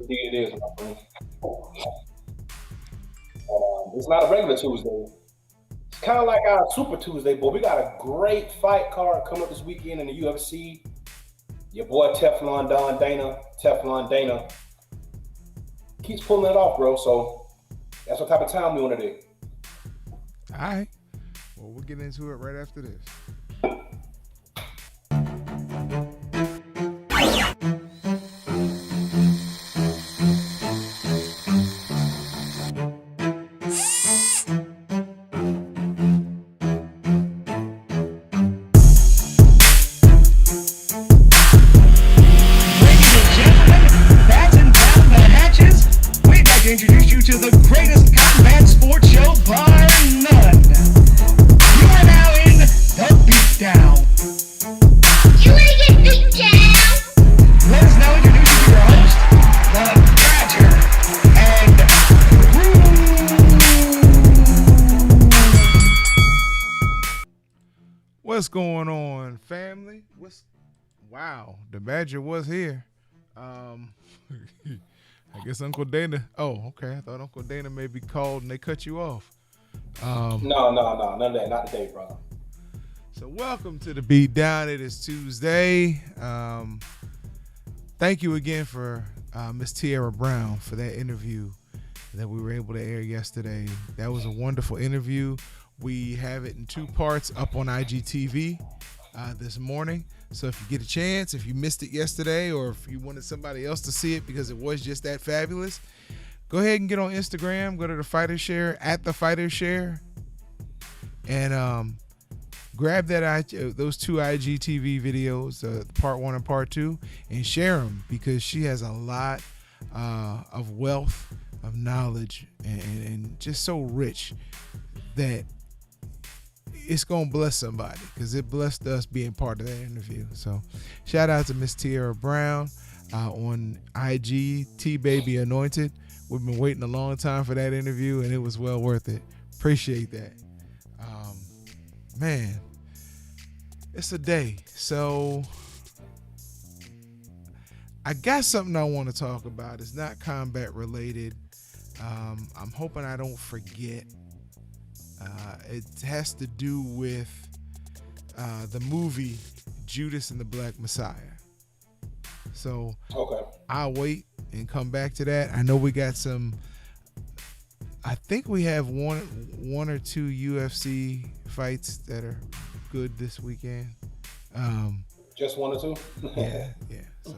Indeed, it is, my friend. It's not a regular Tuesday. It's kind of like our Super Tuesday, but we got a great fight card coming up this weekend in the UFC. Your boy Teflon Dana, keeps pulling it off, bro. So that's what type of time we want to do. All right. Well, we'll get into it right after this. Ladies and gentlemen, batten down the hatches. We'd like to introduce you to the greatest combat sports show bar none. You are now in the Beatdown. You wanna get beat down? Let us now introduce you to your host, the Badger, and What's going on, family? Wow, the Badger was here. I guess Uncle Dana. Oh, okay. I thought Uncle Dana may be called and they cut you off. No, none of that. Not today, brother. So welcome to the Beatdown. It is Tuesday. Thank you again for Miss Tierra Brown for that interview that we were able to air yesterday. That was a wonderful interview. We have it in two parts up on IGTV this morning. So if you get a chance, if you missed it yesterday, or if you wanted somebody else to see it because it was just that fabulous, go ahead and get on Instagram. Go to the Fighter Share at the Fighter Share, and grab those two IGTV videos, part 1 and part 2, and share them because she has a lot of wealth of knowledge and just so rich that it's gonna bless somebody because it blessed us being part of that interview. So shout out to Miss Tierra Brown on IG, T Baby Anointed. We've been waiting a long time for that interview and it was well worth it. Appreciate that. Man, it's a day. So I got something I want to talk about. It's not combat related. I'm hoping I don't forget. It has to do with the movie Judas and the Black Messiah. So Okay. I'll wait and come back to that. I know we got some. I think we have one or two UFC fights that are good this weekend. Just one or two? Yeah. So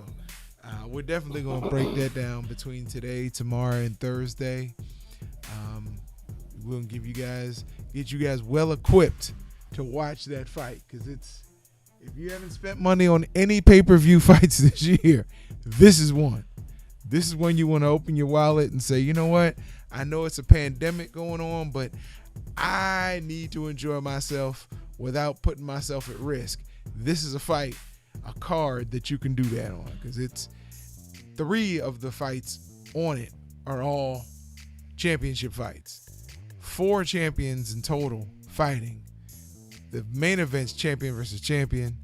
we're definitely gonna break that down between today, tomorrow, and Thursday. We're gonna get you guys well equipped to watch that fight because if you haven't spent money on any pay-per-view fights this year, this is one. This is when you want to open your wallet and say, you know what? I know it's a pandemic going on, but I need to enjoy myself without putting myself at risk. This is a fight, a card that you can do that on because it's 3 of the fights on it are all championship fights. 4 champions in total fighting. The main event's champion versus champion.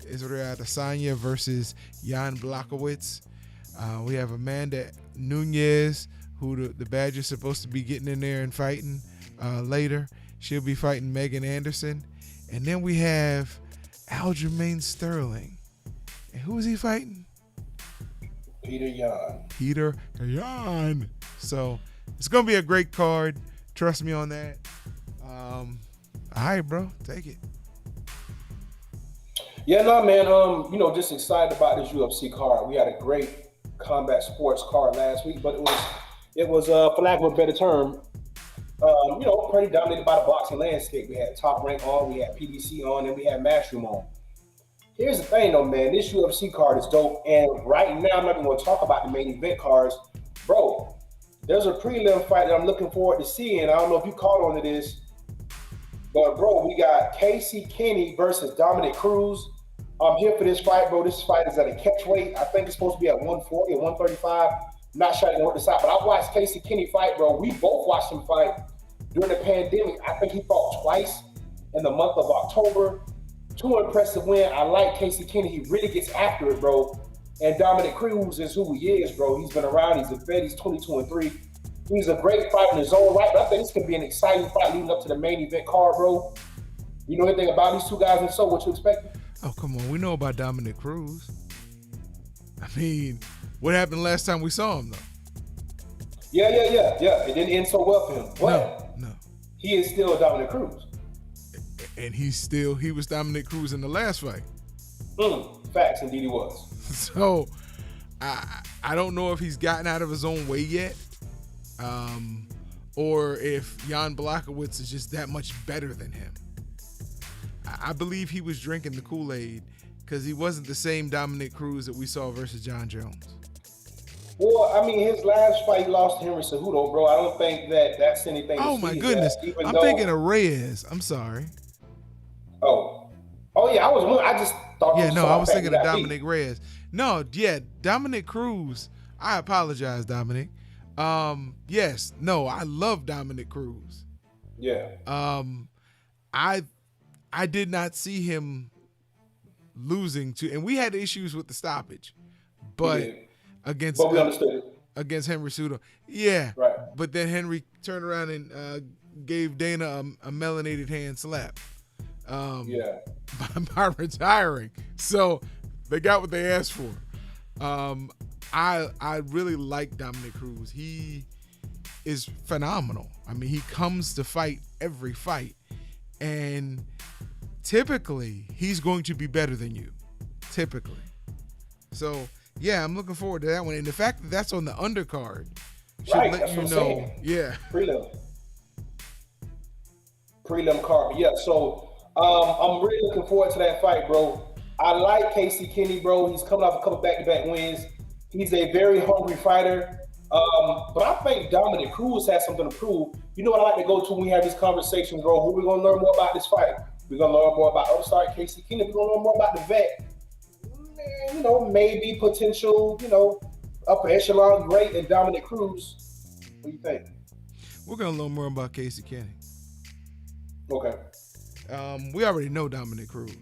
Israel Adesanya versus Jan Blachowicz. We have Amanda Nunez, who the Badger's supposed to be getting in there and fighting later. She'll be fighting Megan Anderson. And then we have Aljamain Sterling. And who is he fighting? Peter Yan. So it's going to be a great card. Trust me on that. All right, bro. Take it. Yeah, no, man. Just excited about this UFC card. We had a great combat sports card last week, but it was for lack of a better term, pretty dominated by the boxing landscape. We had Top Rank on, we had PBC on, and we had Matchroom on. Here's the thing, though, man. This UFC card is dope, and right now I'm not even going to talk about the main event cards, bro. There's a prelim fight that I'm looking forward to seeing. I don't know if you caught on to this, but bro, we got Casey Kenny versus Dominic Cruz. I'm here for this fight, bro. This fight is at a catch weight. I think it's supposed to be at 140 or 135. Not sure I can work this out, but I watched Casey Kenny fight, bro. We both watched him fight during the pandemic. I think he fought twice in the month of October. 2 impressive win. I like Casey Kenny. He really gets after it, bro. And Dominic Cruz is who he is, bro. He's been around. He's a vet. He's 22-3. He's a great fighter in his own right. But I think this could be an exciting fight leading up to the main event card, bro. You know anything about these two guys, and so what you expect? Oh, come on. We know about Dominic Cruz. I mean, what happened last time we saw him, though? Yeah. It didn't end so well for him. But No. he is still Dominic Cruz. And he was Dominic Cruz in the last fight. Facts, indeed he was. So I don't know if he's gotten out of his own way yet, or if Jan Blachowicz is just that much better than him. I believe he was drinking the Kool-Aid because he wasn't the same Dominic Cruz that we saw versus John Jones. Well, I mean, his last fight he lost to Henry Cejudo, bro. I don't think that's anything. Oh my goodness! I'm thinking of Reyes. I'm sorry. Oh yeah, I just thought. Yeah, no, I was thinking of Dominic Reyes. No, yeah, Dominic Cruz. I apologize, Dominic. Yes, no, I love Dominic Cruz. Yeah. I did not see him losing to, and we had issues with the stoppage, but we understood it against Henry Cejudo. Yeah, right. But then Henry turned around and gave Dana a melanated hand slap. By retiring. So they got what they asked for. I really like Dominic Cruz. He is phenomenal. I mean, he comes to fight every fight, and typically he's going to be better than you. Typically. So yeah, I'm looking forward to that one. And the fact that that's on the undercard should right, let you know. Saying. Yeah. Prelim card. Yeah, so I'm really looking forward to that fight, bro. I like Casey Kenny, bro. He's coming off a couple back-to-back wins. He's a very hungry fighter. But I think Dominic Cruz has something to prove. You know what I like to go to when we have these conversations, bro? Who we're going to learn more about this fight? We're going to learn more about upstart Casey Kenny. We're going to learn more about the vet. You know, maybe potential, upper echelon great and Dominic Cruz. What do you think? We're going to learn more about Casey Kenny. Okay. We already know Dominic Cruz.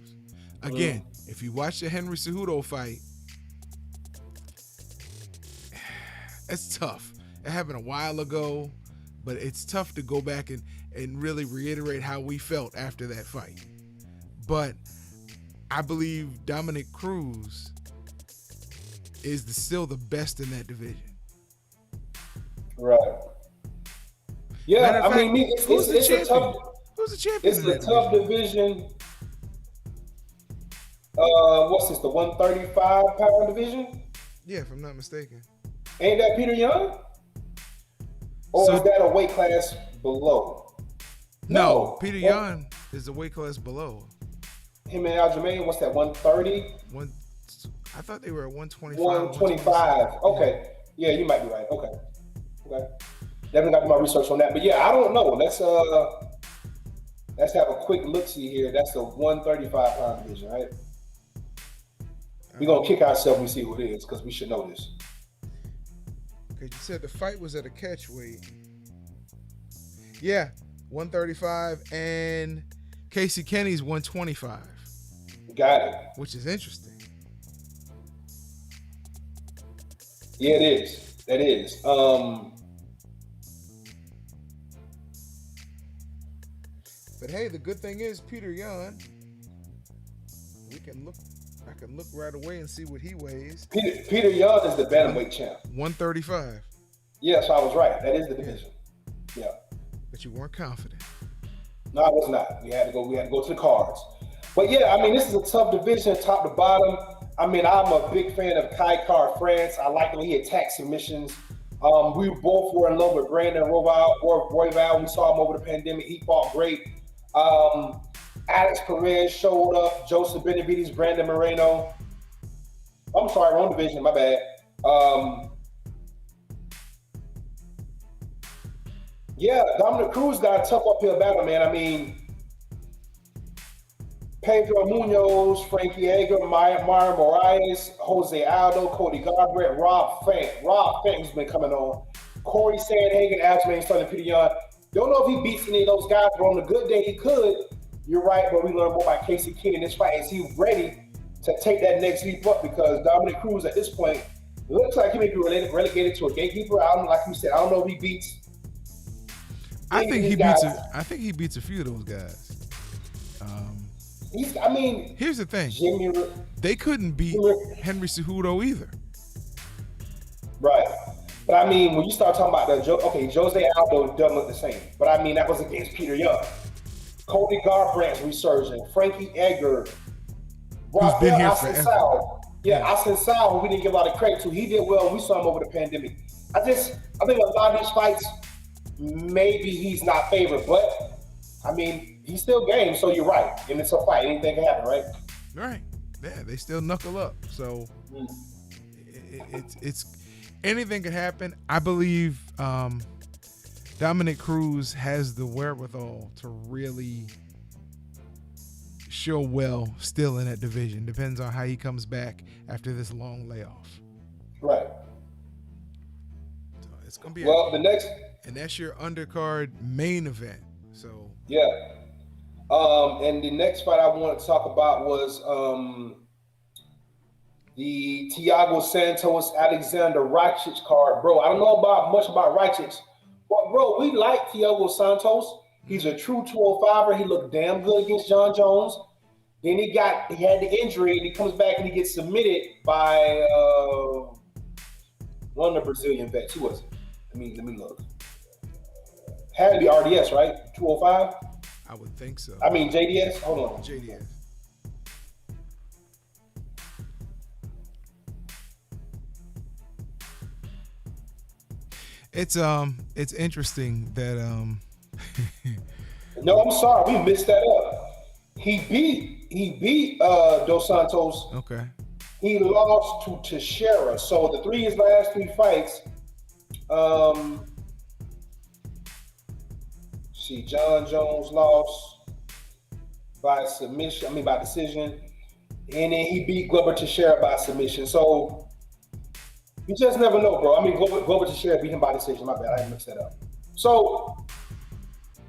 Again, if you watch the Henry Cejudo fight, it's tough. It happened a while ago, but it's tough to go back and really reiterate how we felt after that fight. But I believe Dominic Cruz is still the best in that division. Right. Yeah, I mean, it's a tough. Who's the champion? It's a tough division. What's this? The 135-pound division? Yeah, if I'm not mistaken. Ain't that Peter Young? Or is that a weight class below? No, Peter Young is a weight class below. Him and Aljamain, what's that? 130? I thought they were at 125. 125. Okay. Yeah, you might be right. Okay. Definitely got to do my research on that. But yeah, I don't know. Let's have a quick look-see here. That's the 135-pound division, right? We're going to kick ourselves when we see who it is because we should know this. Okay, you said the fight was at a catch weight. Yeah, 135, and Casey Kenny's 125. Got it. Which is interesting. Yeah, it is. That is. But hey, the good thing is Peter Young. I can look right away and see what he weighs. Peter Young is the bantamweight champ. 135. Yes, I was right. That is the division. Yeah. But you weren't confident. No, I was not. We had to go to the cards. But yeah, I mean, this is a tough division, top to bottom. I mean, I'm a big fan of Kai Car France. I like the way he attacks submissions. We both were in love with Brandon Royval. We saw him over the pandemic. He fought great. Alex Perez showed up. Joseph Benavides, Brandon Moreno. I'm sorry, wrong division. My bad. Yeah, Dominic Cruz got a tough uphill battle, man. I mean, Pedro Munoz, Frankie Edgar, Myron Moraes, Jose Aldo, Cody Garbrandt, Rob Fant, who's been coming on. Corey Sandhagen, Aljamain Sterling, Peter Young. Don't know if he beats any of those guys, but on a good day he could. You're right, but we learn more about Casey Kenny in this fight. Is he ready to take that next leap up because Dominic Cruz at this point looks like he may be relegated to a gatekeeper. I don't like you said. I don't know if he beats. I think he guys. beats a few of those guys. Here's the thing: they couldn't beat Henry Cejudo either. Right, but I mean, when you start talking about Jose Aldo doesn't look the same. But I mean, that was against Peter Young, Cody Garbrandt's resurgent, Frankie Edgar, who's been here forever. Austin Sal, who we didn't give a lot of credit to, he did well when we saw him over the pandemic. I think a lot of these fights, maybe he's not favored, but I mean, he's still game, so you're right. And it's a fight. Anything can happen, right? Right. Yeah, they still knuckle up. So it's anything can happen. I believe Dominic Cruz has the wherewithal to really show well still in that division. Depends on how he comes back after this long layoff. Right. So it's gonna be the next, and that's your undercard main event. So yeah. And the next fight I want to talk about was the Thiago Santos Alexander Rakic card, bro. I don't know much about Rakic, but bro, we like Thiago Santos. He's a true 205er. He looked damn good against John Jones. Then he had the injury, and he comes back and he gets submitted by one of the Brazilian vets. Who was it? Let me look. Had to be RDS, right? 205. I would think so. JDS. Hold on. JDS. It's interesting that No, I'm sorry, we missed that up. He beat Dos Santos. Okay. He lost to Teixeira. So his last three fights, John Jones lost by decision. And then he beat Glover Teixeira by submission. So you just never know, bro. Glover Teixeira beat him by decision. My bad, I mixed that up. So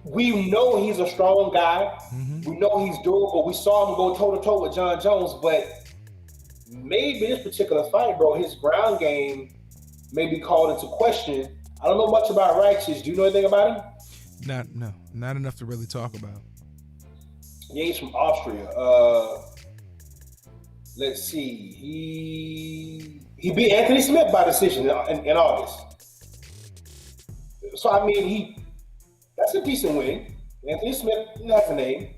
we know he's a strong guy. Mm-hmm. We know he's durable. We saw him go toe-to-toe with John Jones, but maybe this particular fight, bro, his ground game may be called into question. I don't know much about Rakic. Do you know anything about him? Not enough to really talk about. Yeah, he's from Austria. Let's see. He beat Anthony Smith by decision in August. So that's a decent win. Anthony Smith has a name.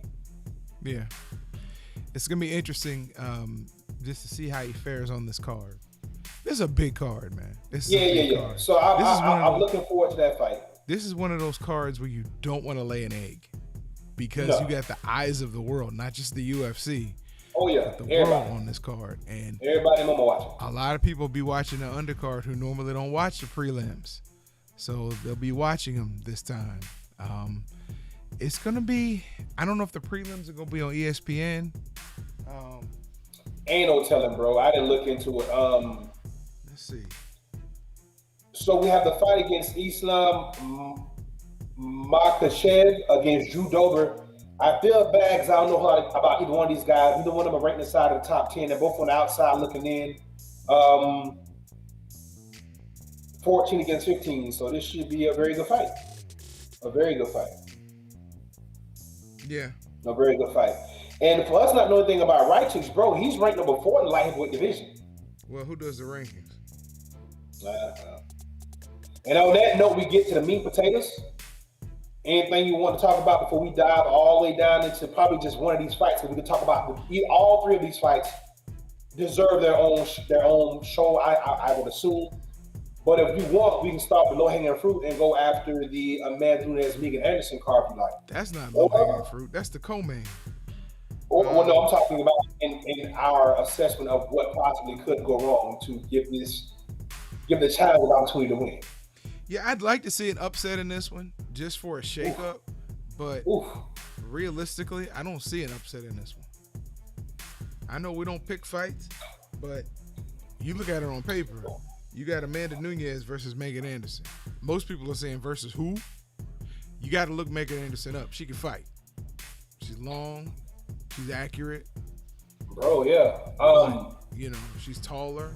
Yeah, it's gonna be interesting just to see how he fares on this card. This is a big card, man. Card. So I'm looking forward to that fight. This is one of those cards where you don't want to lay an egg because you got the eyes of the world, not just the UFC. Oh yeah, but the world on this card, and everybody in watching. A lot of people be watching the undercard who normally don't watch the prelims, so they'll be watching them this time. It's gonna be. I don't know if the prelims are gonna be on ESPN. Ain't no telling, bro. I didn't look into it. Let's see. So we have the fight against Islam Makhachev against Drew Dober. I feel bad because I don't know about either one of these guys. Neither one of them are ranked inside of the top 10. They're both on the outside looking in. 14 against 15. So this should be a very good fight. A very good fight. Yeah. A very good fight. And for us not knowing anything about Rakic, bro, he's ranked number 4 in the light heavyweight division. Well, who does the rankings? And on that note, we get to the meat and potatoes. Anything you want to talk about before we dive all the way down into probably just one of these fights? So we can talk about all three of these fights deserve their own show, I would assume. But if you want, we can start with low-hanging fruit and go after the Amanda Nunes Megan Anderson card if you like. That's not low-hanging fruit. That's the co-main. Well, no, I'm talking about in our assessment of what possibly could go wrong to give the child an opportunity to win. Yeah, I'd like to see an upset in this one just for a shakeup, but realistically, I don't see an upset in this one. I know we don't pick fights, but you look at it on paper. You got Amanda Nunes versus Megan Anderson. Most people are saying versus who? You got to look Megan Anderson up. She can fight. She's long. She's accurate. Bro, yeah. But, she's taller.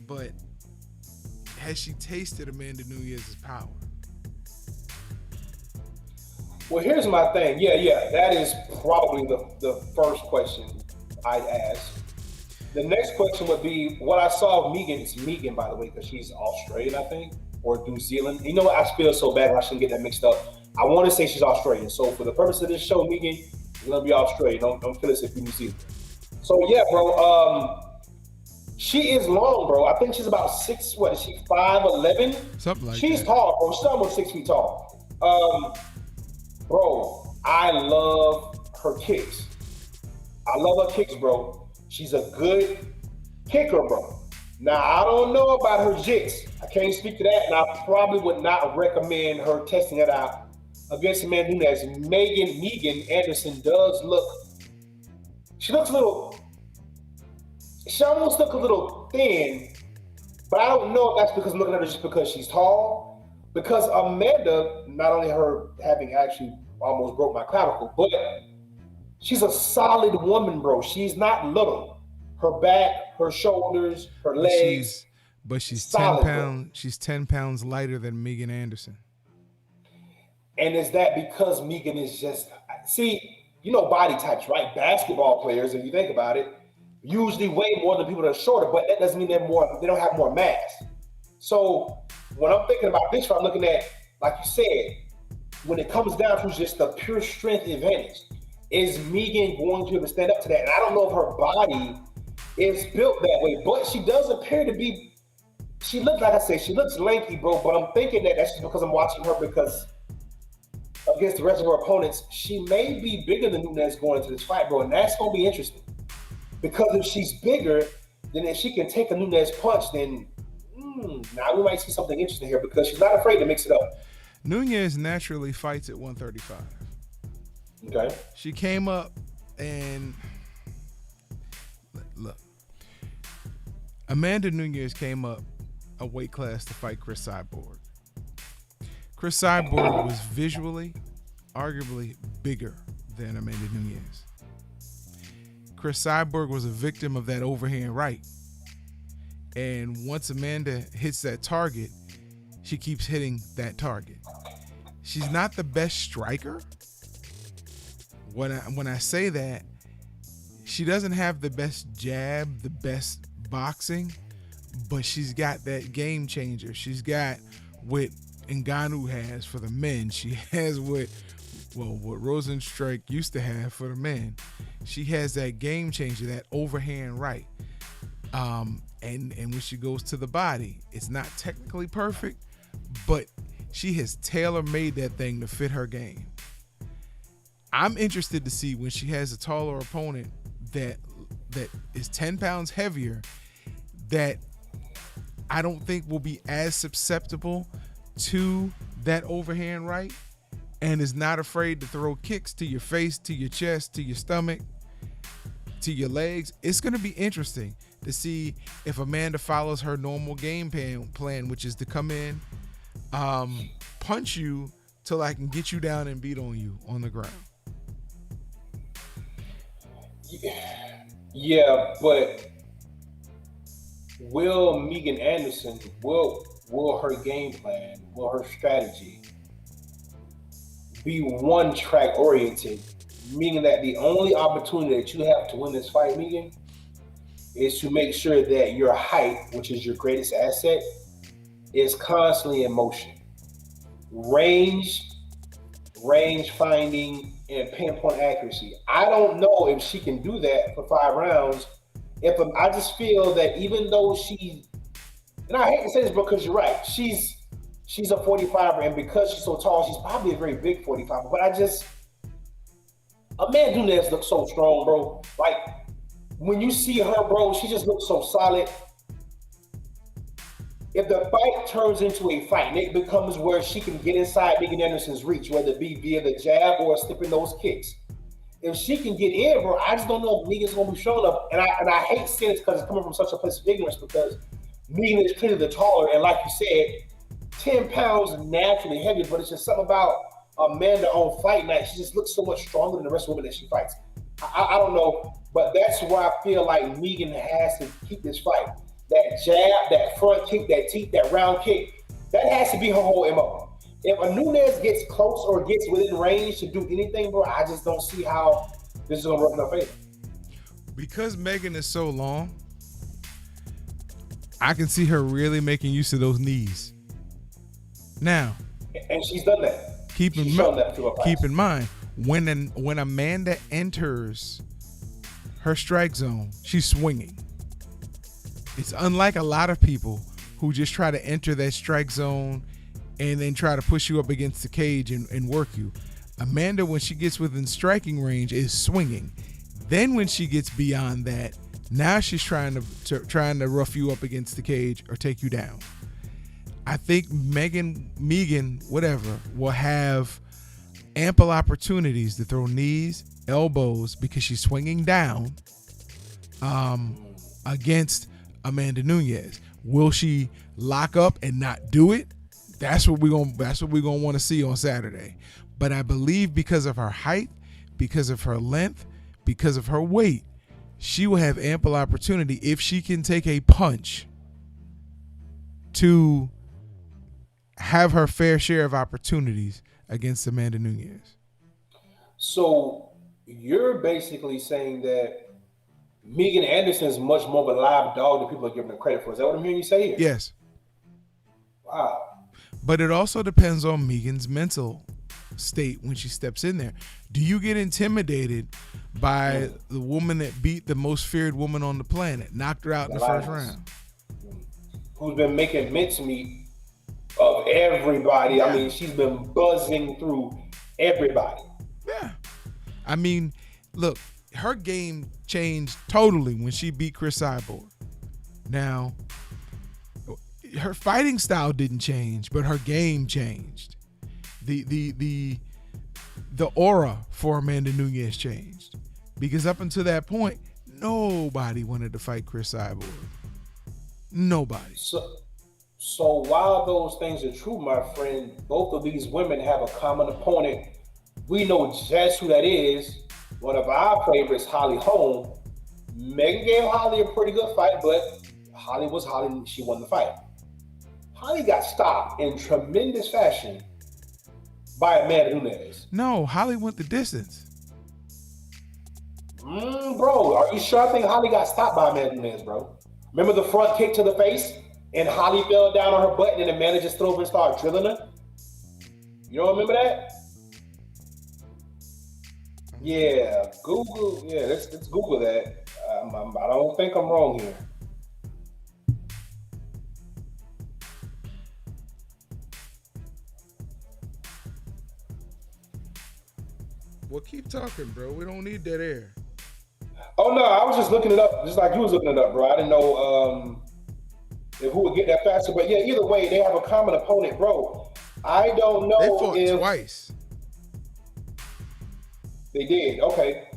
But has she tasted Amanda Nunes' power? Well, here's my thing. Yeah. That is probably the first question I'd ask. The next question would be what I saw of Megan. It's Megan, by the way, because she's Australian, I think, or New Zealand. You know what? I feel so bad. I shouldn't get that mixed up. I want to say she's Australian. So for the purpose of this show, Megan, you're gonna be Australian. Don't kill us if you're New Zealand. So yeah, bro. She is long, bro. I think she's about six. What is she? 5'11"? Something like She's that. tall, bro. She's almost 6 feet tall. Bro, I love her kicks. I love her kicks, bro. She's a good kicker, bro. Now, I don't know about her jigs. I can't speak to that, and I probably would not recommend her testing it out against Amanda Nunes. Megan Anderson does look, she looks a little, she almost look a little thin, but I don't know if that's because I'm looking at her just because she's tall. Because Amanda, not only her having actually almost broke my clavicle, but she's a solid woman, bro. She's not little. Her back, her shoulders, her legs. But she's solid, 10 pounds. Bro. She's 10 pounds lighter than Megan Anderson. And is that because Megan is just, see, you know body types, right? Basketball players, if you think about it, usually weigh more than people that are shorter, but that doesn't mean they don't have more mass. So when I'm thinking about this, I'm looking at, like you said, when it comes down to just the pure strength advantage, is Megan going to be able to stand up to that? And I don't know if her body is built that way, but she does appear to be, she looks, like I said, she looks lanky, bro, but I'm thinking that that's just because I'm watching her, because against the rest of her opponents, she may be bigger than Nunes going into this fight, bro, and that's going to be interesting. Because if she's bigger, then if she can take a Nunes punch, then now we might see something interesting here, because she's not afraid to mix it up. Nunes naturally fights at 135. Okay. She came up and look, Amanda Nunes came up a weight class to fight Chris Cyborg. Chris Cyborg was visually, arguably bigger than Amanda Nunes. Chris Cyborg was a victim of that overhand right. And once Amanda hits that target, she keeps hitting that target. She's not the best striker. When I say that, she doesn't have the best jab, the best boxing, but she's got that game changer. She's got what Ngannou has for the men. She has what Rosenstrike used to have for the men. She has that game changer, that overhand right. And when she goes to the body, it's not technically perfect, but she has tailor-made that thing to fit her game. I'm interested to see when she has a taller opponent that is 10 pounds heavier, that I don't think will be as susceptible to that overhand right, and is not afraid to throw kicks to your face, to your chest, to your stomach, to your legs. It's going to be interesting to see if Amanda follows her normal game plan, which is to come in, punch you till I can get you down and beat on you on the ground. Yeah, but will Megan Anderson, will her game plan, will her strategy be one track oriented, meaning that the only opportunity that you have to win this fight, Megan, is to make sure that your height, which is your greatest asset, is constantly in motion. Range finding, and pinpoint accuracy. I don't know if she can do that for 5 rounds. I just feel that even though and I hate to say this because you're right, she's a 45er, and because she's so tall, she's probably a very big 45er. But Amanda Nunes looks so strong, bro. Like, when you see her, bro, she just looks so solid. If the fight turns into a fight and it becomes where she can get inside Megan Anderson's reach, whether it be via the jab or slipping those kicks, if she can get in, bro, I just don't know if Megan's going to be showing up. And I hate saying it because it's coming from such a place of ignorance, because Megan is clearly the taller, and like you said, 10 pounds naturally heavier, but it's just something about Amanda on fight night. She just looks so much stronger than the rest of the women that she fights. I don't know, but that's why I feel like Megan has to keep this fight. That jab, that front kick, that teeth, that round kick, that has to be her whole MO. If a Nunez gets close or gets within range to do anything, bro, I just don't see how this is gonna work in her favor. Because Megan is so long, I can see her really making use of those knees. Now, And she's done that. keep in, She's shown that to her keep fights. in mind, when Amanda enters her strike zone, she's swinging. It's unlike a lot of people who just try to enter that strike zone and then try to push you up against the cage and work you. Amanda, when she gets within striking range, is swinging. Then when she gets beyond that, now she's trying to rough you up against the cage or take you down. I think Megan, whatever, will have ample opportunities to throw knees, elbows, because she's swinging down against Amanda Nunez. Will she lock up and not do it? That's what we're gonna want to see on Saturday. But I believe because of her height, because of her length, because of her weight, she will have ample opportunity if she can take a punch to have her fair share of opportunities against Amanda Nunez. So you're basically saying that Megan Anderson is much more of a live dog than people are giving her credit for. Is that what I'm hearing you say here? Yes. Wow. But it also depends on Megan's mental state when she steps in there. Do you get intimidated by the woman that beat the most feared woman on the planet, knocked her out in the first round? Who's been making mincemeat of everybody. I mean, she's been buzzing through everybody. Yeah. I mean, look, her game changed totally when she beat Chris Cyborg. Now, her fighting style didn't change, but her game changed. The aura for Amanda Nunez changed. Because up until that point, nobody wanted to fight Chris Cyborg. Nobody. So while those things are true, my friend, both of these women have a common opponent. We know just who that is. One of our favorites, Holly Holm. Megan gave Holly a pretty good fight, but Holly was Holly and she won the fight. Holly got stopped in tremendous fashion by Amanda Nunez. No, Holly went the distance. Bro, are you sure? I think Holly got stopped by Amanda Nunez, bro. Remember the front kick to the face? And Holly fell down on her butt and Amanda just threw over and started drilling her? You don't remember that? Yeah, Google. Yeah, let's Google that. I don't think I'm wrong here. Well, keep talking, bro. We don't need that air. Oh no, I was just looking it up, just like you was looking it up, bro. I didn't know if who would get that faster, but yeah, either way, they have a common opponent, bro. I don't know They fought if twice. they did. Okay.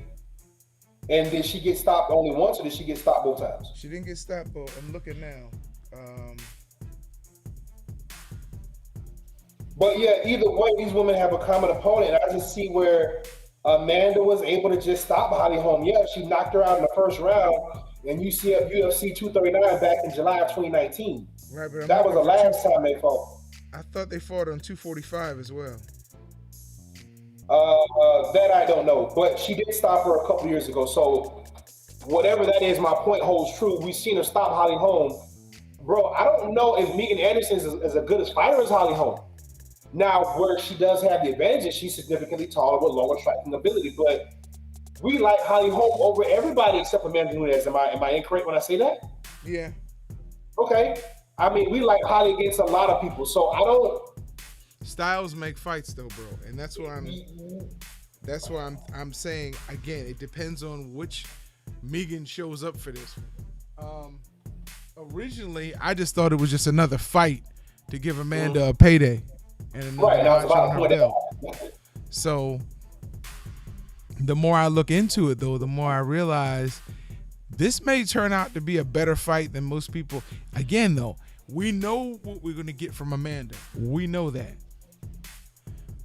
And did she get stopped only once, or did she get stopped both times? She didn't get stopped, but I'm looking now. But yeah, either way, these women have a common opponent. I just see where Amanda was able to just stop Holly Holm. Yeah, she knocked her out in the first round, and you see up UFC 239 back in July of 2019. Right, but That was the last time they fought. I thought they fought on 245 as well. That I don't know, but she did stop her a couple years ago. So whatever that is, my point holds true. We've seen her stop Holly Holm. Bro, I don't know if Megan Anderson is as good as fighter as Holly Holm. Now, where she does have the advantage is she's significantly taller with lower striking ability, but we like Holly Holm over everybody except for Amanda Nunez. Am I incorrect when I say that? Yeah. Okay. I mean, we like Holly against a lot of people, so I don't. Styles make fights though, bro, and that's why I'm saying again. It depends on which Megan shows up for this one. Originally, I just thought it was just another fight to give Amanda a payday and another notch on her belt. So the more I look into it, though, the more I realize this may turn out to be a better fight than most people. Again, though, we know what we're going to get from Amanda. We know that.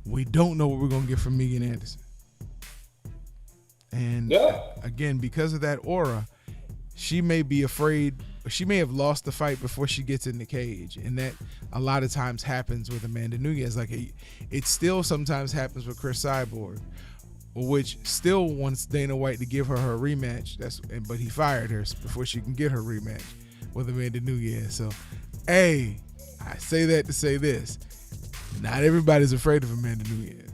We don't know what we're going to get from Megan Anderson. And Yeah. again, because of that aura, she may be afraid. She may have lost the fight before she gets in the cage, and that a lot of times happens with Amanda Nunes. Like it still sometimes happens with Chris Cyborg, which still wants Dana White to give her rematch. But he fired her before she can get her rematch with Amanda Nunes. So, hey, I say that to say this: not everybody's afraid of Amanda Nunes,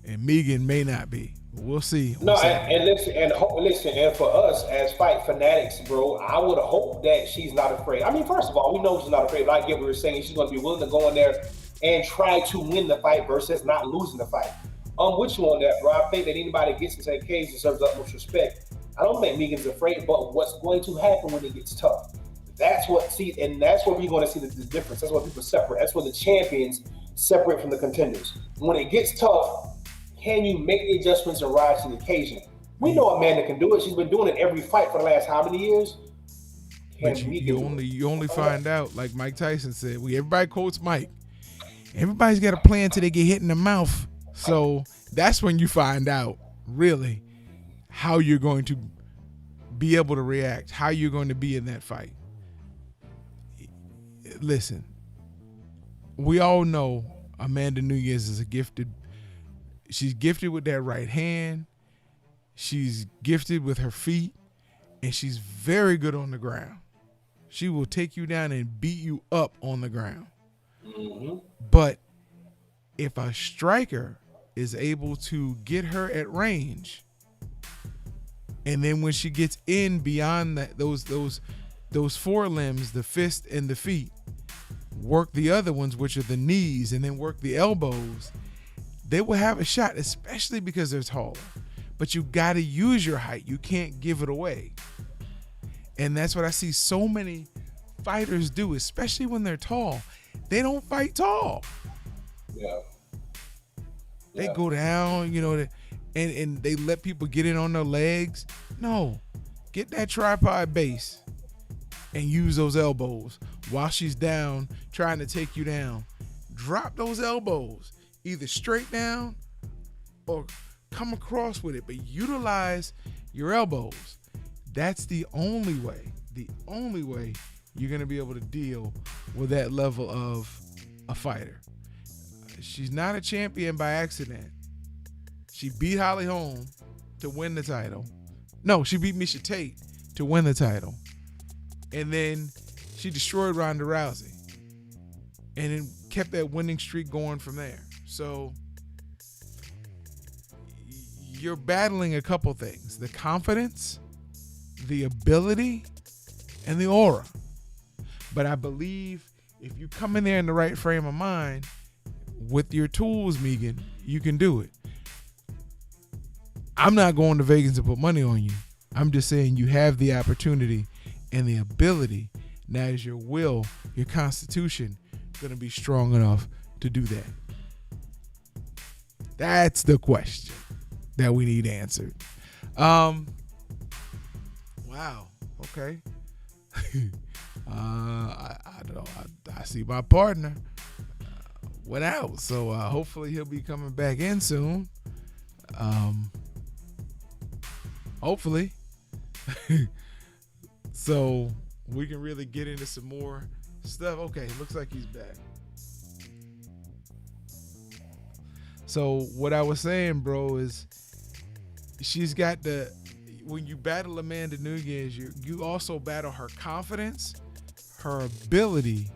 and Megan may not be. We'll see. No, and listen, and for us as fight fanatics, bro, I would hope that she's not afraid. I mean, first of all, we know she's not afraid, but I get what you're saying. She's going to be willing to go in there and try to win the fight versus not losing the fight. I'm with you on that, bro. I think that anybody that gets into that cage deserves utmost respect. I don't think Megan's afraid, but what's going to happen when it gets tough? That's where we're going to see the difference. That's what people separate. That's where the champions separate from the contenders. When it gets tough, can you make the adjustments and rise to the occasion? We know Amanda can do it. She's been doing it every fight for the last how many years? But you only find out, like Mike Tyson said. Everybody quotes Mike. Everybody's got a plan until they get hit in the mouth. So that's when you find out really how you're going to be able to react, how you're going to be in that fight. Listen, we all know Amanda Nunes is she's gifted with that right hand. She's gifted with her feet, and she's very good on the ground. She will take you down and beat you up on the ground. Mm-hmm. But if a striker is able to get her at range, and then when she gets in beyond those forelimbs, the fist and the feet, work the other ones, which are the knees, and then work the elbows, they will have a shot, especially because they're taller. But you got to use your height. You can't give it away. And that's what I see so many fighters do, especially when they're tall. They don't fight tall. Yeah. They go down, and they let people get in on their legs. No. Get that tripod base and use those elbows while she's down trying to take you down. Drop those elbows. Either straight down or come across with it, but utilize your elbows. That's the only way you're going to be able to deal with that level of a fighter. She's not a champion by accident. She beat Holly Holm to win the title. No, she beat Miesha Tate to win the title. And then she destroyed Ronda Rousey and then kept that winning streak going from there. So you're battling a couple things: the confidence, the ability, and the aura. But I believe if you come in there in the right frame of mind with your tools, Megan, you can do it. I'm not going to Vegas to put money on you. I'm just saying you have the opportunity and the ability. Now is your will, your constitution going to be strong enough to do that? That's the question that we need answered. Wow. Okay. I don't know. I see my partner went out, so hopefully he'll be coming back in soon. Hopefully. So we can really get into some more stuff. Okay, looks like he's back. So what I was saying, bro, is she's got when you battle Amanda Nunes, you also battle her confidence, her ability,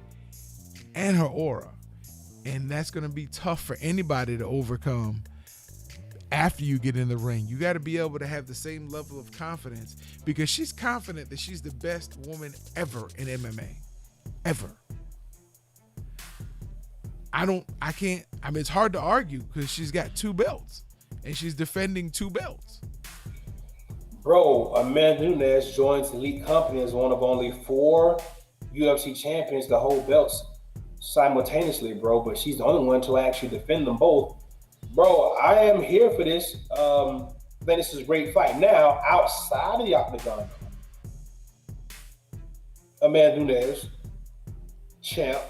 and her aura. And that's going to be tough for anybody to overcome after you get in the ring. You got to be able to have the same level of confidence, because she's confident that she's the best woman ever in MMA. Ever. It's hard to argue because she's got 2 belts and she's defending 2 belts. Bro, Amanda Nunes joins the elite company as one of only 4 UFC champions to hold belts simultaneously, bro. But she's the only one to actually defend them both. Bro, I am here for this. I think this is a great fight. Now, outside of the octagon, Amanda Nunes, champ.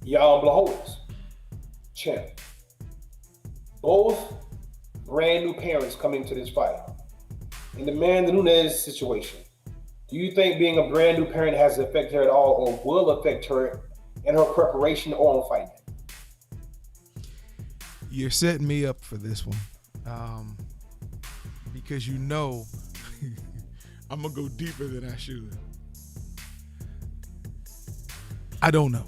Jan Blachowicz, champ. Both brand new parents coming to this fight. In the Amanda Nunes situation, do you think being a brand new parent has affected her at all, or will affect her in her preparation or on fighting? You're setting me up for this one, because you know I'm gonna go deeper than I should. I don't know.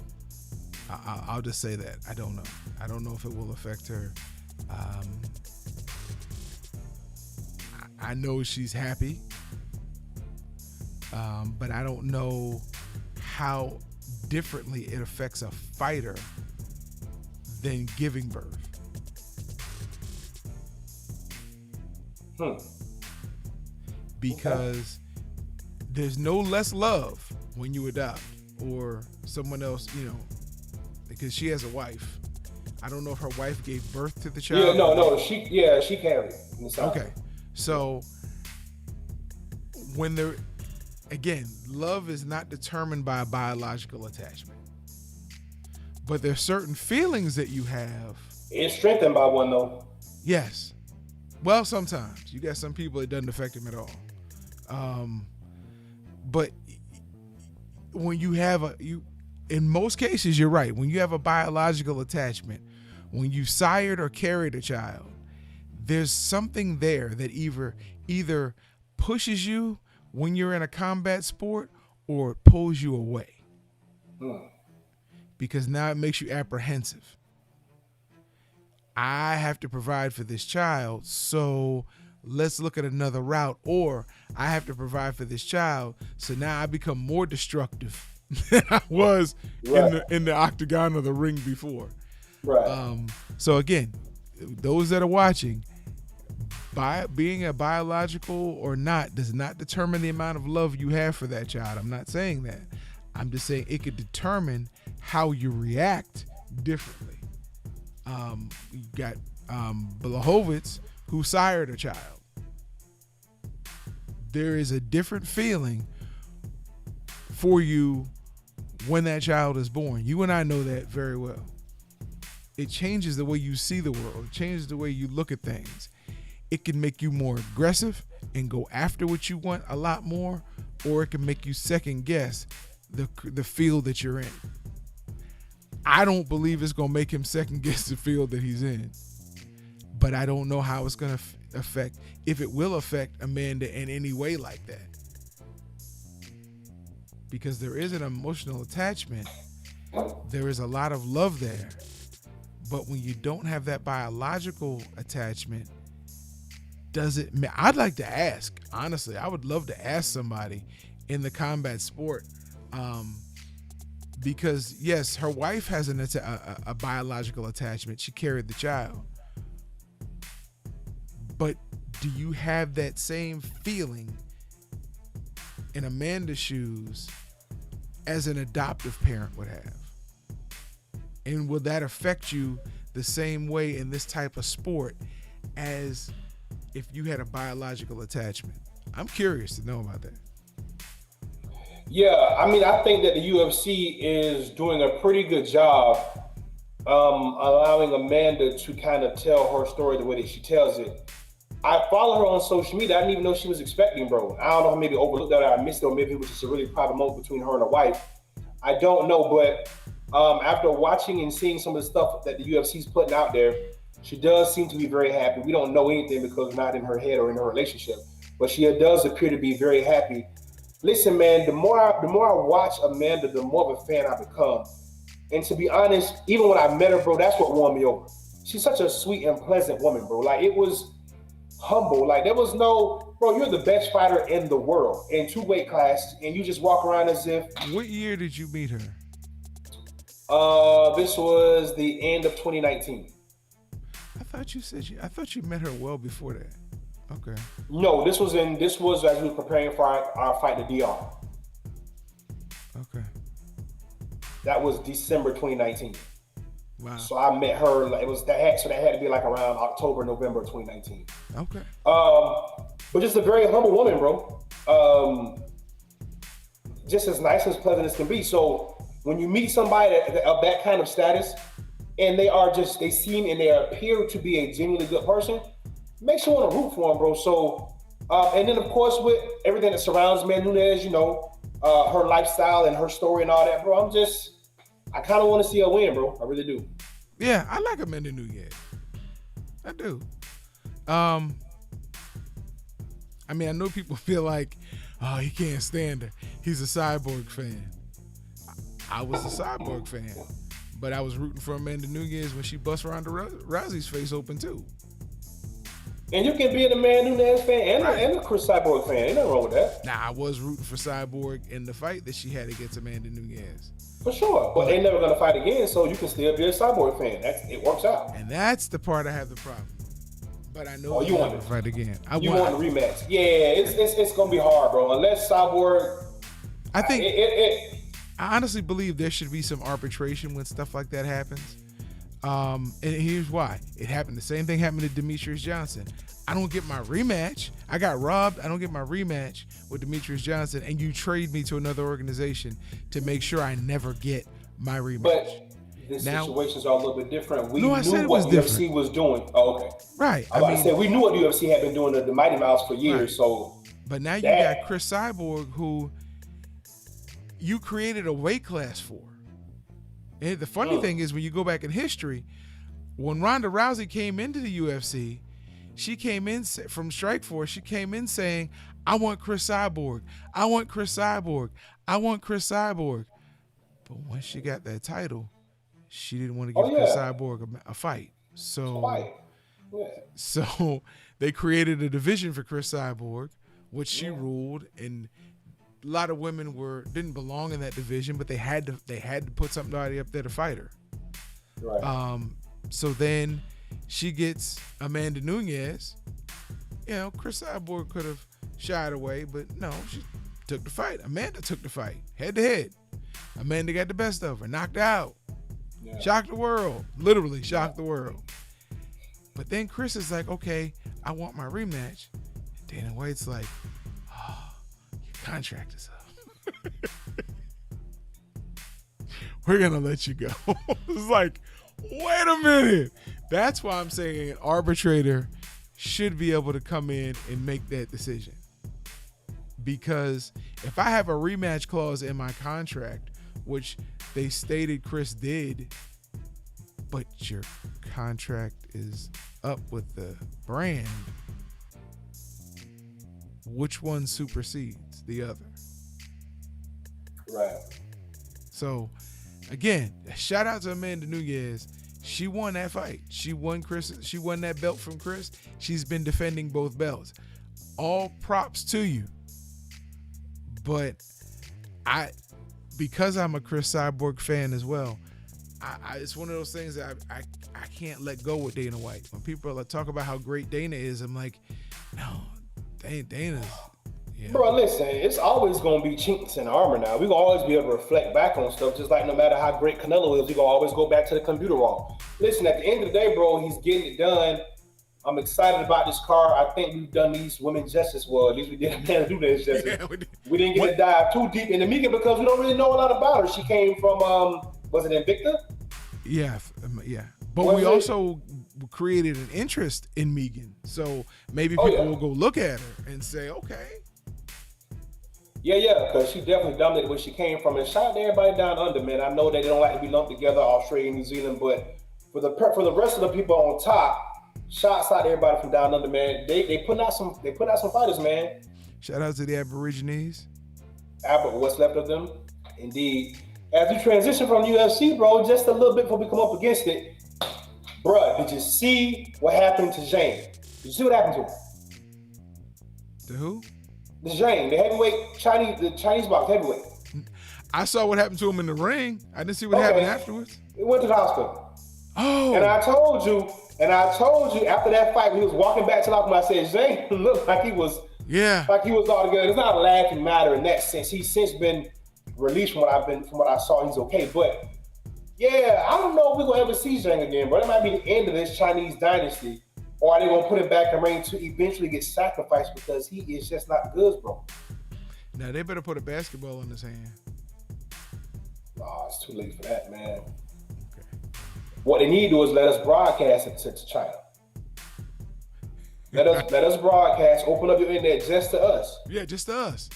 I'll just say that I don't know. I don't know if it will affect her. I know she's happy, but I don't know how differently it affects a fighter than giving birth. Because there's no less love when you adopt or someone else, because she has a wife. I don't know if her wife gave birth to the child. Yeah, no, she carried it. Okay, so when again, love is not determined by a biological attachment, but there's certain feelings that you have. It's strengthened by one though. Yes. Well, sometimes you got some people it doesn't affect them at all. But when you have in most cases, you're right. When you have a biological attachment, when you sired or carried a child, there's something there that either pushes you when you're in a combat sport or it pulls you away. Because now it makes you apprehensive. I have to provide for this child, so let's look at another route. Or I have to provide for this child, so now I become more destructive than I was in the octagon or the ring before. Right. So again, those that are watching, being a biological or not does not determine the amount of love you have for that child. I'm not saying that. I'm just saying it could determine how you react differently. You got Blachowicz, who sired a child. There is a different feeling for you when that child is born. You and I know that very well. It changes the way you see the world. It changes the way you look at things. It can make you more aggressive and go after what you want a lot more, or it can make you second guess the field that you're in. I don't believe it's going to make him second guess the field that he's in. But I don't know how it's going to affect, if it will affect Amanda in any way like that. Because there is an emotional attachment. There is a lot of love there. But when you don't have that biological attachment, I'd like to ask, honestly, I would love to ask somebody in the combat sport, because yes, her wife has a biological attachment. She carried the child. But do you have that same feeling in Amanda's shoes as an adoptive parent would have? And will that affect you the same way in this type of sport as if you had a biological attachment? I'm curious to know about that. Yeah, I mean, I think that the UFC is doing a pretty good job allowing Amanda to kind of tell her story the way that she tells it. I follow her on social media. I didn't even know she was expecting, bro. I don't know, maybe overlooked that, or I missed it, or maybe it was just a really private moment between her and her wife. I don't know, but after watching and seeing some of the stuff that the UFC is putting out there, she does seem to be very happy. We don't know anything because we're not in her head or in her relationship, but she does appear to be very happy. Listen, man, the more I watch Amanda, the more of a fan I become. And to be honest, even when I met her, bro, that's what won me over. She's such a sweet and pleasant woman, bro. Like, it was humble. Like, there was no, bro, you're the best fighter in the world in 2 weight classes, and you just walk around as if. What year did you meet her? This was the end of 2019. I thought you met her well before that. Okay. No, this was as we were preparing for our fight to DR. Okay. That was December 2019. Wow. So I met her. That had to be like around October, November 2019. Okay. But just a very humble woman, bro. Just as nice and as pleasant as can be. So when you meet somebody of that kind of status, and they seem and they appear to be a genuinely good person, makes you want to root for them, bro. So And then, of course, with everything that surrounds Amanda Nunes, her lifestyle and her story and all that, bro, I kind of want to see her win, bro. I really do. Yeah, I like Amanda Nunes. I do. I mean, I know people feel like, oh, he can't stand her. He's a Cyborg fan. I was a Cyborg fan, but I was rooting for Amanda Nunes when she bust Ronda Rousey's face open too. And you can be an Amanda Nunes fan and a Chris Cyborg fan. Ain't nothing wrong with that. Now, I was rooting for Cyborg in the fight that she had against Amanda Nunes. For sure. But they never going to fight again, so you can still be a Cyborg fan. It works out. And that's the part I have the problem. But I know you want to fight again. You want the rematch. Yeah, it's going to be hard, bro. Unless Cyborg... I think... I honestly believe there should be some arbitration when stuff like that happens. And here's why. It happened. The same thing happened to Demetrius Johnson. I don't get my rematch. I got robbed. I don't get my rematch with Demetrius Johnson, and you trade me to another organization to make sure I never get my rematch. But the situations are a little bit different. We knew I said it what was UFC different. was doing. Oh, okay. Right. I said we knew what UFC had been doing to the Mighty Mouse for years. Right. So, but now you got Chris Cyborg, who you created a weight class for. And the funny thing is, when you go back in history, when Ronda Rousey came into the UFC, she came in from Strikeforce. She came in saying, "I want Chris Cyborg. I want Chris Cyborg. I want Chris Cyborg." But once she got that title, she didn't want to give Chris Cyborg a fight. So they created a division for Chris Cyborg, which she ruled, and a lot of women didn't belong in that division, but they had to put somebody up there to fight her. Right. So then she gets Amanda Nunes. Chris Cyborg could have shied away, but no, she took the fight. Amanda took the fight, head to head. Amanda got the best of her, knocked her out, shocked the world, literally shocked the world. But then Chris is like, okay, I want my rematch. And Dana White's like, oh, your contract is up. We're going to let you go. It's like, wait a minute. That's why I'm saying an arbitrator should be able to come in and make that decision. Because if I have a rematch clause in my contract, which they stated Chris did, but your contract is up with the brand, which one supersedes the other? Right. So, again, shout out to Amanda Nunes. She won that fight. She won that belt from Chris. She's been defending both belts. All props to you. But because I'm a Chris Cyborg fan as well, it's one of those things that I can't let go with Dana White. When people talk about how great Dana is, I'm like, no, Dana's. Bro, listen, it's always going to be chinks in the armor now. We're going to always be able to reflect back on stuff, just like no matter how great Canelo is, we're going to always go back to the computer wall. Listen, at the end of the day, bro, he's getting it done. I'm excited about this card. I think we've done these women justice. Well, at least we didn't do this justice. Yeah, we didn't get to dive too deep into Megan because we don't really know a lot about her. She came from, was it Invicta? Yeah. But we also created an interest in Megan. So maybe people will go look at her and say, okay. Yeah, because she definitely dominated where she came from. And shout out to everybody down under, man. I know they don't like to be lumped together, Australia and New Zealand, but for the rest of the people on top, shouts out to everybody from down under, man. They put out some fighters, man. Shout out to the Aborigines. What's left of them, indeed. As we transition from the UFC, bro, just a little bit before we come up against it, bruh, did you see what happened to Zhang? Did you see what happened to him? To who? The Zhang, the heavyweight Chinese box heavyweight. I saw what happened to him in the ring. I didn't see what happened afterwards. He went to the hospital. Oh. And I told you after that fight, when he was walking back to the hospital, I said, Zhang looked like he was all together. It's not a laughing matter in that sense. He's since been released from what I saw. He's okay. But yeah, I don't know if we're gonna ever see Zhang again, bro. That might be the end of this Chinese dynasty. Or are they gonna put him back in ring to eventually get sacrificed because he is just not good, bro? Now they better put a basketball in his hand. Oh, it's too late for that, man. Okay. What they need to do is let us broadcast it to China. Let us broadcast. Open up your internet just to us, Yeah, just us.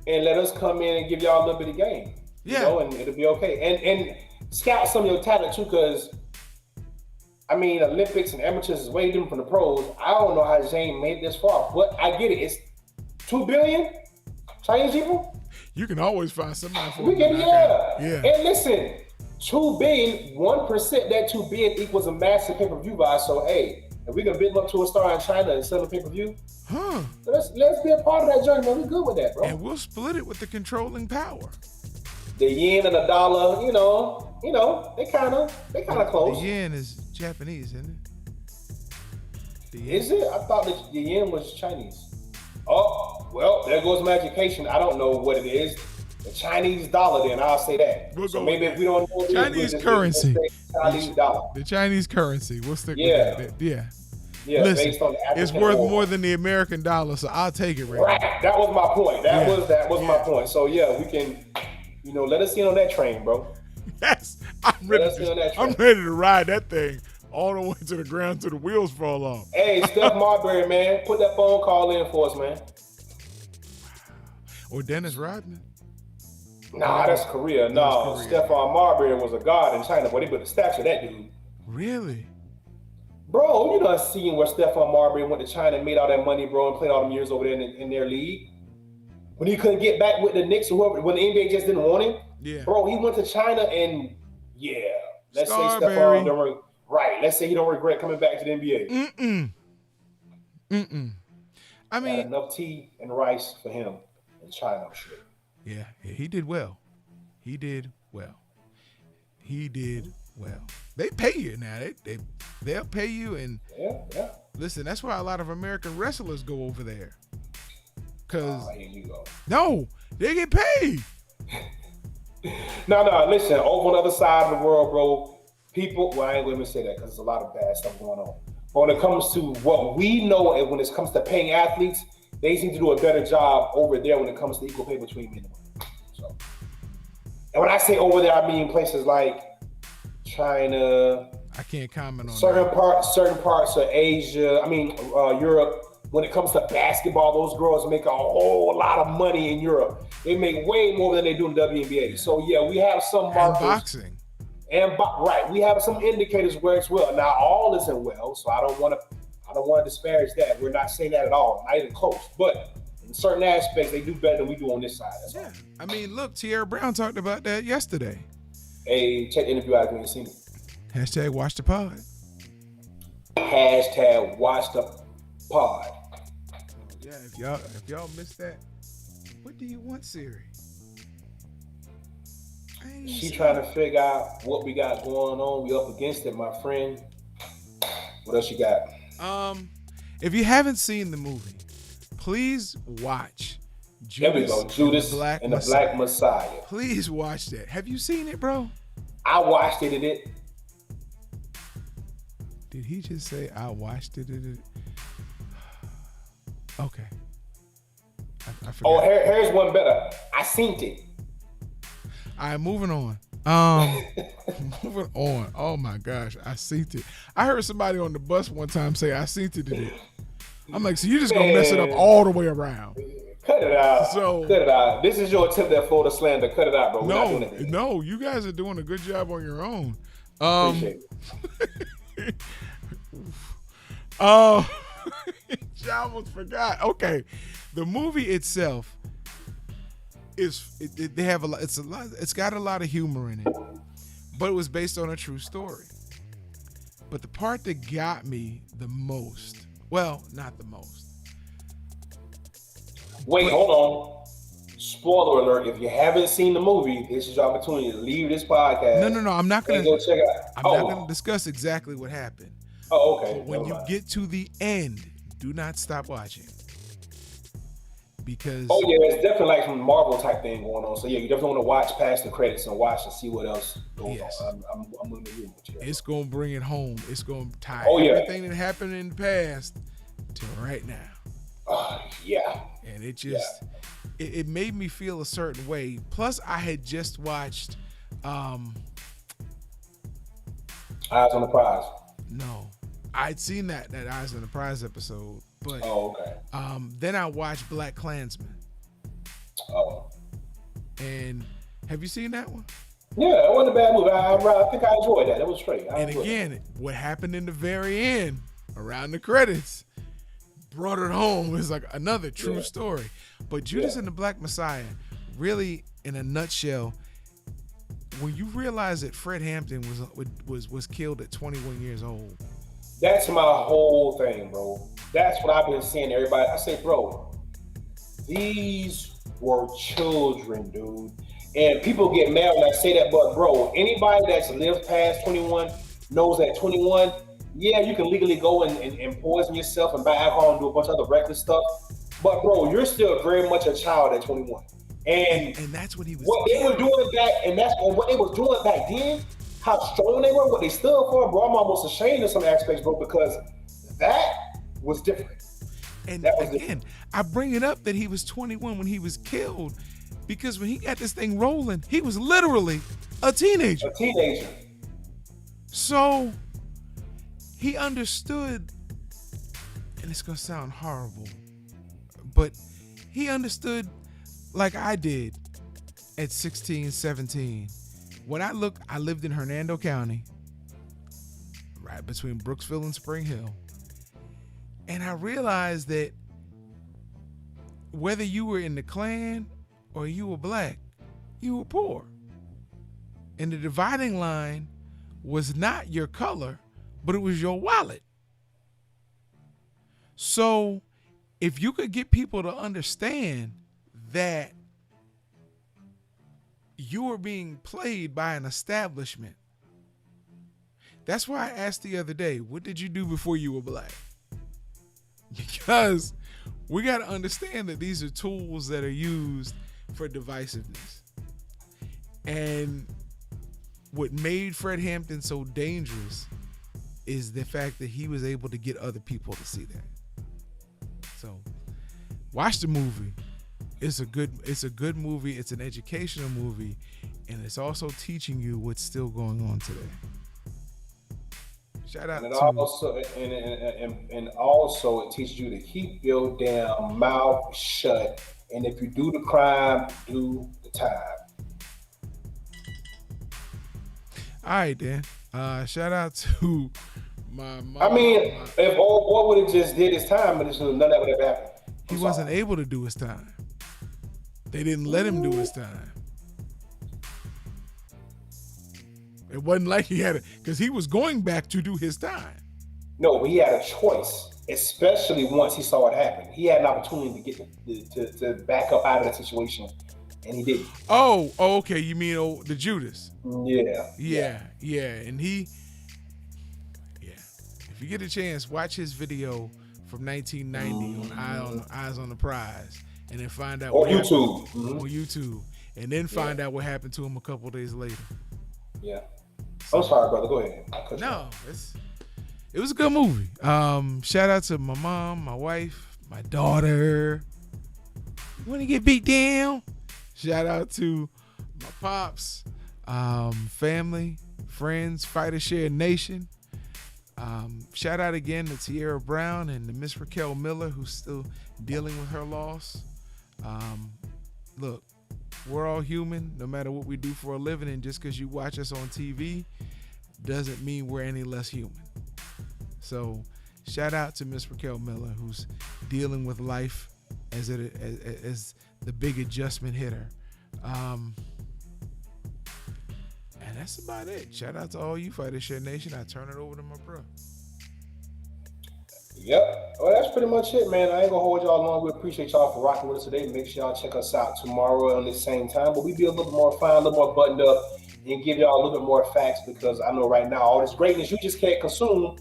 and let us come in and give y'all a little bit of game. Yeah. And it'll be okay. And scout some of your talent too, because I mean, Olympics and amateurs is way different from the pros. I don't know how Zane made it this far, but I get it. It's 2 billion Chinese people. You can always find somebody for We you. can, Yeah. And listen, 2 billion, 1% that 2 billion equals a massive pay-per-view buy. So hey, if we can build up to a star in China and sell a pay-per-view, let's be a part of that journey, man. We good with that, bro. And we'll split it with the controlling power. The yen and the dollar, they kind of close. The yen is Japanese, isn't it? The yen. Is it? I thought that the yen was Chinese. Oh, well, there goes my education. I don't know what it is. The Chinese dollar, then I'll say that. We'll so go maybe with if we don't know what it is, Chinese we'll just currency. say Chinese dollar. The Chinese currency. We'll stick Yeah. with that. Yeah. Yeah, Listen, based on the African it's worth dollar. more than the American dollar, so I'll take it right Right. now. That was my point. That was my Yeah. point. So yeah, we can, let us in on that train, bro. Yes. I'm ready, us in on that I'm train. ready to ride that thing all the way to the ground till the wheels fall off. Hey, Steph Marbury, man, put that phone call in for us, man. Or Dennis Rodman. Nah, that's Korea. No, Korea. Stephon Marbury was a god in China, but they put the statue of that dude. Really? Bro, you done seen where Stephon Marbury went to China and made all that money, bro, and played all them years over there in their league. When he couldn't get back with the Knicks or whoever, when the NBA just didn't want him, Yeah. bro, he went to China and let's say Starberry. Stephon don't let's say he don't regret coming back to the NBA. I Had mean, enough tea and rice for him in China, I'm sure. yeah, he did well. He did well. They pay you now. They'll pay you, and Yeah. listen, that's why a lot of American wrestlers go over there. Cause Here you go. no, they get paid. No, listen, over on the other side of the world, bro, people, I ain't going to say that because there's a lot of bad stuff going on. But when it comes to what we know and when it comes to paying athletes, they seem to do a better job over there when it comes to equal pay between men and women. So, and when I say over there, I mean places like China, I can't comment on certain that. parts of Asia, Europe. When it comes to basketball, those girls make a whole lot of money in Europe. They make way more than they do in WNBA. Yeah. So yeah, we have some And markers. boxing. Right, we have some indicators where it's well. Now all isn't well, so I don't want to disparage that. We're not saying that at all, not even close. But in certain aspects, they do better than we do on this side. That's all. I mean, look, Tierra Brown talked about that yesterday. Hey, check the interview out if you ain't seen it. Hashtag watch the pod. Hashtag watch the pod. Yeah, if y'all missed that, what do you want, Siri? She trying to figure out what we got going on. We up against it, my friend. What else you got? If you haven't seen the movie, please watch Judas, There we go. Judas and the Black Messiah. Please watch that. Have you seen it, bro? I watched it. Did he just say I watched it? Okay. I forgot. Oh, here's one better. I seen it. All right, moving on. Moving on. Oh my gosh, I seen it. I heard somebody on the bus one time say I seen it. I'm like, so you just gonna mess it up all the way around? Cut it out. So- Cut it out. This is your attempt at Florida slander. Cut it out, bro. We're not doing it. No, you guys are doing a good job on your own. Appreciate it. I almost forgot. Okay, the movie itself they have a lot. It's got a lot of humor in it, but it was based on a true story. But the part that got me the most, well, not the most. Wait, hold on. Spoiler alert. If you haven't seen the movie, this is your opportunity to leave this podcast. No. I'm not gonna. And go check it out. I'm not gonna discuss exactly what happened. Oh, okay. But when Never you mind. get to the end, do not stop watching. Because Oh yeah, it's definitely like some Marvel type thing going on. So yeah, you definitely want to watch past the credits and watch and see what else goes Yes. on. I'm in the room with you. it's gonna bring it home. It's gonna tie Oh, yeah. everything that happened in the past to right now. Yeah. And it just it made me feel a certain way. Plus, I had just watched Eyes on the prize. no. I'd seen that Eyes on the Prize episode But Oh, okay. then I watched Black Klansman. Oh. And have you seen that one? Yeah, it wasn't a bad movie. I think I enjoyed that. It was straight. And again, what happened in the very end, around the credits, brought it home. It's like another true story. But Judas and the Black Messiah, really, in a nutshell, when you realize that Fred Hampton was killed at 21 years old. That's my whole thing, bro. That's what I've been saying to everybody. I say, bro, these were children, dude. And people get mad when I say that, but bro, anybody that's lived past 21 knows that 21, yeah, you can legally go and poison yourself and buy alcohol and do a bunch of other reckless stuff. But bro, you're still very much a child at 21. And that's what he was. What they were doing back, and that's what they was doing back then, how strong they were, what they stood for, bro. I'm almost ashamed in some aspects, bro, because that was different. And again, I bring it up that he was 21 when he was killed, because when he got this thing rolling, he was literally a teenager. A teenager. So he understood, and it's gonna sound horrible, but he understood like I did at 16, 17. When I lived in Hernando County, right between Brooksville and Spring Hill. And I realized that whether you were in the Klan or you were black, you were poor. And the dividing line was not your color, but it was your wallet. So if you could get people to understand that you were being played by an establishment. That's why I asked the other day, what did you do before you were black? Because we got to understand that these are tools that are used for divisiveness. And what made Fred Hampton so dangerous is the fact that he was able to get other people to see that. So watch the movie. It's a good movie. It's an educational movie, and it's also teaching you what's still going on today. Shout out and to also and also it teaches you to keep your damn mouth shut. And if you do the crime, do the time. All right, then. Shout out to my mom. I mean, if old boy would have just did his time, but none of that would have happened. He wasn't able to do his time. They didn't let him do his time. It wasn't like he had it, because he was going back to do his time. No, but he had a choice, especially once he saw it happen. He had an opportunity to get to back up out of that situation, and he didn't. Oh, okay. You mean the Judas? Yeah. And if you get a chance, watch his video from 1990 on Eyes on the Prize, and then find out on YouTube. On YouTube, and then find out what happened to him a couple days later. Yeah. I'm sorry, brother. Go ahead. No, it was a good movie. Shout out to my mom, my wife, my daughter. You want to get beat down? Shout out to my pops, family, friends, Fighter Share Nation. Shout out again to Tierra Brown and to Miss Raquel Miller, who's still dealing with her loss. Look, we're all human, no matter what we do for a living, and just because you watch us on TV doesn't mean we're any less human. So shout out to Miss Raquel Miller, who's dealing with life as the big adjustment hit her. And that's about it. Shout out to all you Fighter Share Nation. I turn it over to my bro. Yep. Well, that's pretty much it, man. I ain't gonna hold y'all long. We appreciate y'all for rocking with us today. Make sure y'all check us out tomorrow on the same time. But we be a little bit more fun, a little more buttoned up, and give y'all a little bit more facts, because I know right now all this greatness you just can't consume.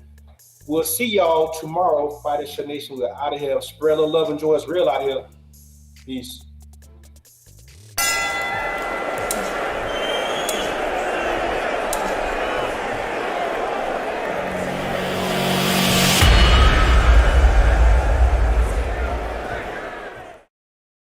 We'll see y'all tomorrow. Fighter Share Nation, we're out of here. Spread a little love and joy. It's real out here. Peace.